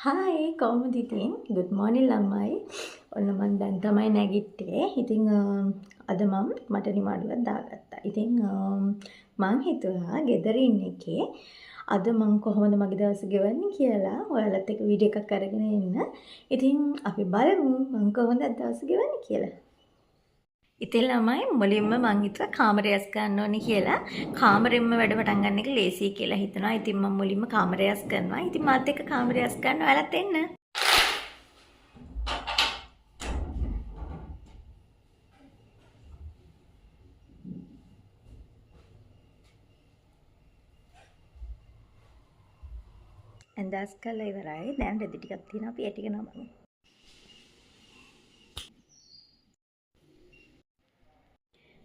Hi කොහොමද ඉතින්? good morning ළමයි. ඔන්න මම දැන් තමයි නැගිට්ටේ. ඉතින් අද මට නිමාඩුවක් දාගත්තා. ඉතින් මං හිතුවා ගෙදර ඉන්න එකේ අද මං කොහොමද මගේ දවස ගෙවන්නේ කියලා ඔයාලත් එක්ක වීඩියෝ එකක් අරගෙන එන්න. ඉතින් අපි බලමු මං කොහොමද අද දවස ගෙවන්නේ කියලා. ඉතින් ළමයි මුලින්ම මං හිතුවා කාමරය ඇස් ගන්න ඕනේ කියලා. කාමරෙන්ම වැඩ පටන් ගන්න එක ලේසියි කියලා හිතනවා. ඉතින් මම මුලින්ම කාමරය ඇස් කරනවා. ඉතින් මාත් එක්ක කාමරය ඇස් ගන්න ඔයාලත් එන්න. ඇඳස් කරලා ඉවරයි. දැන් රෙදි ටිකක් තියෙනවා. අපි ඒ ටික නමමු.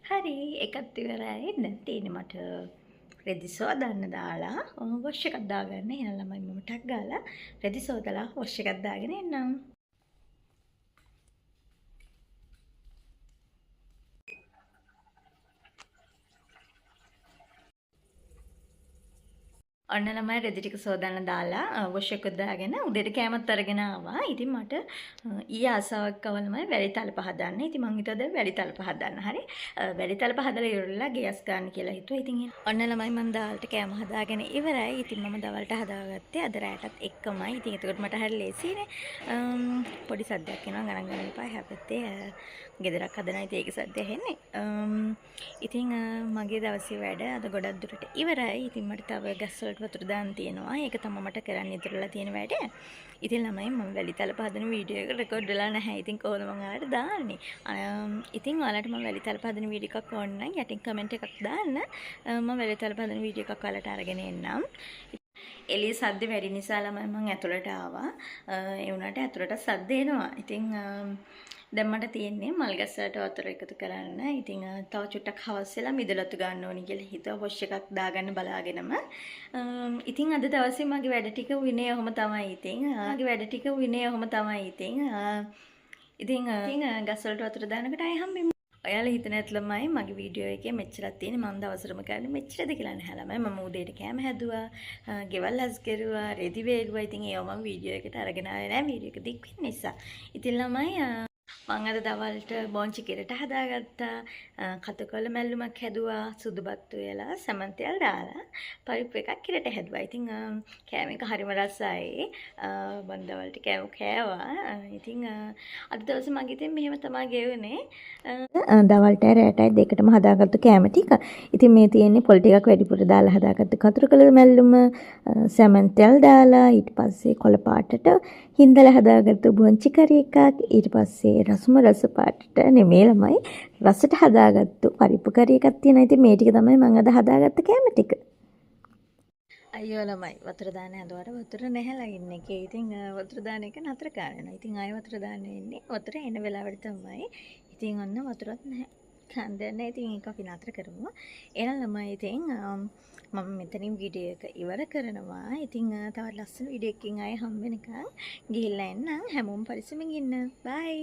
හරි එකත් ඉවරයි. දැන් තියෙන්නේ මට රෙදි සෝදන්න දාලා වොෂ් එකක් දාගන්න. එහෙනම් ළමයි මම ටක් ගාලා රෙදි සෝදලා වොෂ් එකක් දාගෙන එන්නම්. ඔන්න ළමයි රෙදි ටික සෝදන්න දාලා වොෂ් එකක් දාගෙන උදේට කෑමත් අරගෙන ආවා. ඉතින් මට ඊයේ ආසාවක් ආව ළමයි වැලි තලප හදන්න. ඉතින් මං හිතුවා දැන් වැලි තලප හදන්න. හරි. වැලි තලප හදලා ඉවරලා ගෑස් ගන්න කියලා හිතුවා. ඉතින් ඔන්න ළමයි මං දවල්ට කෑම හදාගෙන ඉවරයි. ඉතින් මම දවල්ට හදාගත්තේ අද රැටත් එක්කමයි. ඉතින් ඒකට මට හරි ලේසියිනේ. පොඩි සද්දයක් එනවා ගණන් ගන්න එපා. හැපැත්තේ ගෙදරක් හදනවා. ඉතින් ඒකේ සද්ද ඇහෙන්නේ. ඉතින් මගේ දවසේ වැඩ අද ගොඩක් දුරට ඉවරයි. ඉතින් මට තව ගස් වලට වතුර දාන්න තියෙනවා. ඒක තමයි මට කරන්න ඉතුරුලා තියෙන වැඩ. ඉතින් ළමයි මම වැලි තලප හදන වීඩියෝ එක රෙකෝඩ් වෙලා නැහැ. ඉතින් කොහොමද මම ඔයාලට දාන්නේ? ඉතින් ඔයාලට මම වැලි තලප හදන වීඩියෝ එකක් ඕන නම් යටින් කමෙන්ට් එකක් දාන්න. මම වැලි තලප හදන වීඩියෝ එකක් ඔයාලට අරගෙන එන්නම්. එළිය සද්ද වැඩි නිසා ළමයි මම ඇතුළට ආවා. ඒ වුණාට ඇතුළට සද්ද එනවා. ඉතින් දැන් මට තියෙන්නේ මල් ගස් වලට වතුර එකතු කරන්න. ඉතින් තව චුට්ටක් හවස් වෙලා මිදලතු ගන්න ඕනි කියලා හිතුවා වොෂ් එකක් දාගන්න බලාගෙනම. ඉතින් අද දවසේ මගේ වැඩ ටික විනේ ඔහම තමයි ඉතින්. මගේ වැඩ ටික විනේ ඔහම තමයි ඉතින්. ඉතින් ගස් වලට වතුර දානකොට ආයෙ හම්බෙමු. ඔයාලා හිතන ඇත් ළමයි මගේ වීඩියෝ එකේ මෙච්චරක් තියෙන්නේ මම දවසටම කරන්නේ මෙච්චරද කියලා නෑ ළමයි. මම උදේට කෑම හැදුවා, ගෙවල් හස් කරුවා, රෙදි වේලුවා. ඉතින් ඒව මම වීඩියෝ එකට අරගෙන ආවේ නෑ වීඩියෝ එක දික් වෙන නිසා. ඉතින් ළමයි මම අද දවල්ට බොන්චි කෙරට හදාගත්තා. කතකොළ මැල්ලුමක් හැදුවා, සුදුබත් වෙලා සමන්තයල් දාලා පරිප්පු එකක් කිරට හැදුවා. ඉතින් කෑම එක හරිම රසයි. මම දවල්ට කෑම කෑවා. ඉතින් අද දවසේ මගේ ඉතින් මෙහෙම තමයි ගෙවුනේ. දවල්ට රැටයි දෙකටම හදාගත්තු කෑම ටික. ඉතින් මේ තියෙන්නේ පොල් ටිකක් වැඩිපුර දාලා හදාගත්තු කතුරුකල මැල්ලුම, සමන්තයල් දාලා ඊට පස්සේ කොළ පාටට හින්දලා හදාගත්තු බොන්චි කරි එකක්. ඊට පස්සේ රසම රස පාටට නෙමෙයි ළමයි රසට හදාගත්තු පරිප්පු කරි එකක් තියෙනවා. ඉතින් මේ ටික තමයි මම අද හදාගත්ත කෑම ටික. අයියෝ ළමයි වතුර දාන්න හදුවට වතුර නැහැලා ඉන්න එකේ. ඉතින් වතුර දාන එක නතර කරනවා. ඉතින් ආයෙ වතුර දාන්න වෙන්නේ. වතුර එන වෙලාවට තමයි. ඉතින් ඔන්න වතුරත් නැහැ. කන්දන්නේ. ඉතින් ඒක අපි නතර කරමු. එහෙනම් ළමයි ඉතින් මම මෙතනින් වීඩියෝ එක ඉවර කරනවා. ඉතින් තවත් ලස්සන වීඩියෝ එකකින් ආයෙ හම්බ වෙනකන් ගිහිල්ලා එන්න. හැමෝම පරිස්සමෙන් ඉන්න. බයි.